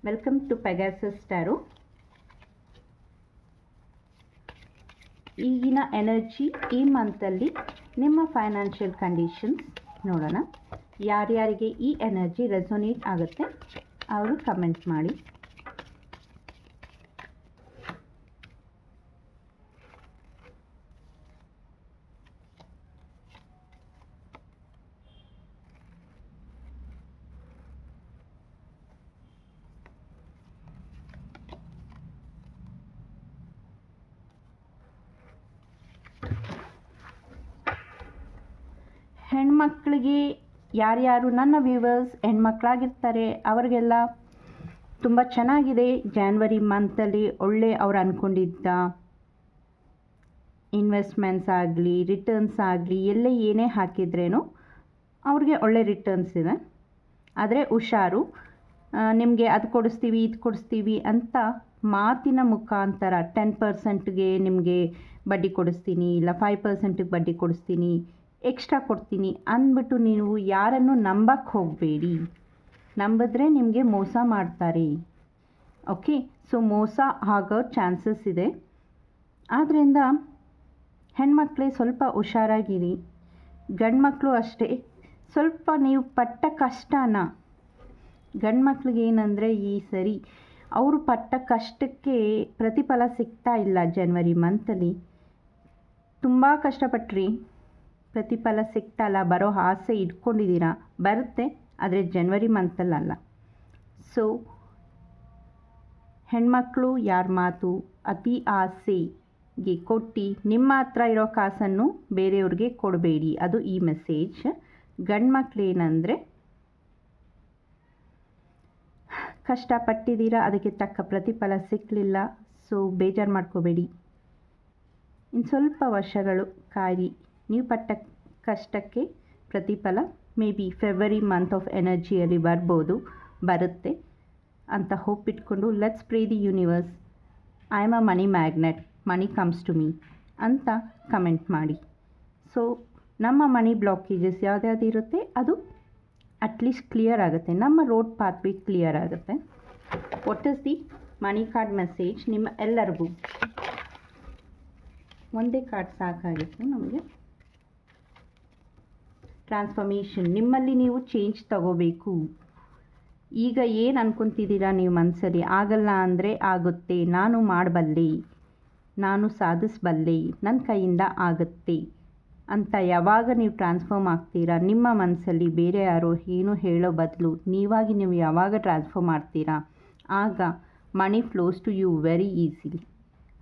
Welcome to Pegasus tarot. ಈಗಿನ energy ಈ ಮಂತಲ್ಲಿ ನಿಮ್ಮ ಫೈನಾನ್ಷಿಯಲ್ ಕಂಡೀಷನ್ಸ್ ನೋಡೋಣ. ಯಾರ್ಯಾರಿಗೆ ಈ ಎನರ್ಜಿ ರೆಸೊನೇಟ್ ಆಗುತ್ತೆ ಅವರು ಕಮೆಂಟ್ ಮಾಡಿ. ಹೆಣ್ಮಕ್ಳಿಗೆ ಯಾರ್ಯಾರು ನನ್ನ ವ್ಯೂವರ್ಸ್ ಹೆಣ್ಮಕ್ಳಾಗಿರ್ತಾರೆ ಅವರಿಗೆಲ್ಲ ತುಂಬ ಚೆನ್ನಾಗಿದೆ. ಜಾನ್ವರಿ ಮಂತಲ್ಲಿ ಒಳ್ಳೆ ಅವ್ರು ಅಂದ್ಕೊಂಡಿದ್ದ ಇನ್ವೆಸ್ಟ್ಮೆಂಟ್ಸ್ ಆಗಲಿ ರಿಟರ್ನ್ಸ್ ಆಗಲಿ ಎಲ್ಲೇ ಏನೇ ಹಾಕಿದ್ರೇನು ಅವ್ರಿಗೆ ಒಳ್ಳೆ ರಿಟರ್ನ್ಸ್ ಇದೆ. ಆದರೆ ಹುಷಾರು, ನಿಮಗೆ ಅದು ಕೊಡಿಸ್ತೀವಿ ಇದು ಕೊಡಿಸ್ತೀವಿ ಅಂತ ಮಾತಿನ ಮುಖಾಂತರ 10%ಗೆ ನಿಮಗೆ ಬಡ್ಡಿ ಕೊಡಿಸ್ತೀನಿ, ಇಲ್ಲ 5%ಗೆ ಬಡ್ಡಿ ಕೊಡಿಸ್ತೀನಿ, ಎಕ್ಸ್ಟ್ರಾ ಕೊಡ್ತೀನಿ ಅಂದ್ಬಿಟ್ಟು ನೀವು ಯಾರನ್ನು ನಂಬಕ್ಕೆ ಹೋಗಬೇಡಿ. ನಂಬಿದ್ರೆ ನಿಮಗೆ ಮೋಸ ಮಾಡ್ತಾರೆ. ಓಕೆ, ಸೊ ಮೋಸ ಆಗೋ ಚಾನ್ಸಸ್ ಇದೆ. ಆದ್ದರಿಂದ ಹೆಣ್ಮಕ್ಳೇ ಸ್ವಲ್ಪ ಹುಷಾರಾಗಿರಿ. ಗಂಡು ಮಕ್ಕಳು ಅಷ್ಟೇ, ಸ್ವಲ್ಪ ನೀವು ಪಟ್ಟ ಕಷ್ಟನ ಗಂಡು ಮಕ್ಳಿಗೆ ಏನಂದರೆ ಈ ಸರಿ ಅವರು ಪಟ್ಟ ಕಷ್ಟಕ್ಕೆ ಪ್ರತಿಫಲ ಸಿಗ್ತಾ ಇಲ್ಲ. ಜನವರಿ ಮಂತಲ್ಲಿ ತುಂಬ ಕಷ್ಟಪಟ್ರಿ, ಪ್ರತಿಫಲ ಸಿಗ್ತಲ್ಲ, ಬರೋ ಆಸೆ ಇಟ್ಕೊಂಡಿದ್ದೀರಾ, ಬರುತ್ತೆ, ಆದರೆ ಜನವರಿ ಮಂತಲ್ಲಲ್ಲ. ಸೊ ಹೆಣ್ಮಕ್ಳು ಯಾರ ಮಾತು ಅತಿ ಆಸೆಗೆ ಕೊಟ್ಟು ನಿಮ್ಮ ಹತ್ರ ಇರೋ ಕಾಸನ್ನು ಬೇರೆಯವ್ರಿಗೆ ಕೊಡಬೇಡಿ, ಅದು ಈ ಮೆಸೇಜ್. ಗಂಡು ಮಕ್ಳು ಏನಂದರೆ ಕಷ್ಟಪಟ್ಟಿದ್ದೀರಾ, ಅದಕ್ಕೆ ತಕ್ಕ ಪ್ರತಿಫಲ ಸಿಕ್ಕಲಿಲ್ಲ, ಸೊ ಬೇಜಾರು ಮಾಡ್ಕೋಬೇಡಿ. ಇನ್ನು ಸ್ವಲ್ಪ ವರ್ಷಗಳು ಕಾಯಿರಿ, ನೀವು ಪಟ್ಟ ಕಷ್ಟಕ್ಕೆ ಪ್ರತಿಫಲ may be February month of ಎನರ್ಜಿಯಲ್ಲಿ ಬರುತ್ತೆ ಅಂತ ಹೋಪ್ ಇಟ್ಕೊಂಡು let's pray the universe, I am a money magnet, money comes to me ಅಂತ ಕಮೆಂಟ್ ಮಾಡಿ. ಸೊ ನಮ್ಮ ಮನಿ ಬ್ಲಾಕೇಜಸ್ ಯಾವ್ದು ಇರುತ್ತೆ ಅದು ಅಟ್ಲೀಸ್ಟ್ ಕ್ಲಿಯರ್ ಆಗುತ್ತೆ, ನಮ್ಮ ರೋಡ್ ಪಾತ್ವೇ ಕ್ಲಿಯರ್ ಆಗುತ್ತೆ. What is the money card message ನಿಮ್ಮ ಎಲ್ಲರಿಗೂ? ಒಂದೇ ಕಾರ್ಡ್ ಸಾಕಾಗಿತ್ತು ನಮಗೆ. ಟ್ರಾನ್ಸ್ಫಾರ್ಮೇಷನ್, ನಿಮ್ಮಲ್ಲಿ ನೀವು ಚೇಂಜ್ ತಗೋಬೇಕು. ಈಗ ಏನು ಅನ್ಕೊತಿದ್ದೀರಾ ನೀವು ಮನಸ್ಸಲ್ಲಿ, ಆಗಲ್ಲ ಅಂದರೆ ಆಗುತ್ತೆ, ನಾನು ಮಾಡಬಲ್ಲೆ, ನಾನು ಸಾಧಿಸಬಲ್ಲೆ, ನನ್ನ ಕೈಯಿಂದ ಆಗುತ್ತೆ ಅಂತ ಯಾವಾಗ ನೀವು ಟ್ರಾನ್ಸ್ಫಾರ್ಮ್ ಆಗ್ತೀರಾ, ನಿಮ್ಮ ಮನಸ್ಸಲ್ಲಿ ಬೇರೆ ಯಾರೋ ಏನು ಹೇಳೋ ಬದಲು ನೀವಾಗಿ ನೀವು ಯಾವಾಗ ಟ್ರಾನ್ಸ್ಫಾರ್ಮ್ ಮಾಡ್ತೀರಾ ಆಗ money flows to you very easily.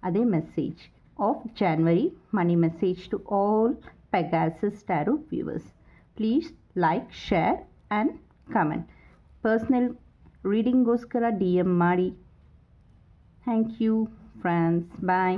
ಅದೇ message of January money message to all Pegasus tarot viewers. Please like, share and comment. Personal ರೀಡಿಂಗ್ಗೋಸ್ಕರ DM ಮಾಡಿ. Thank you friends, bye.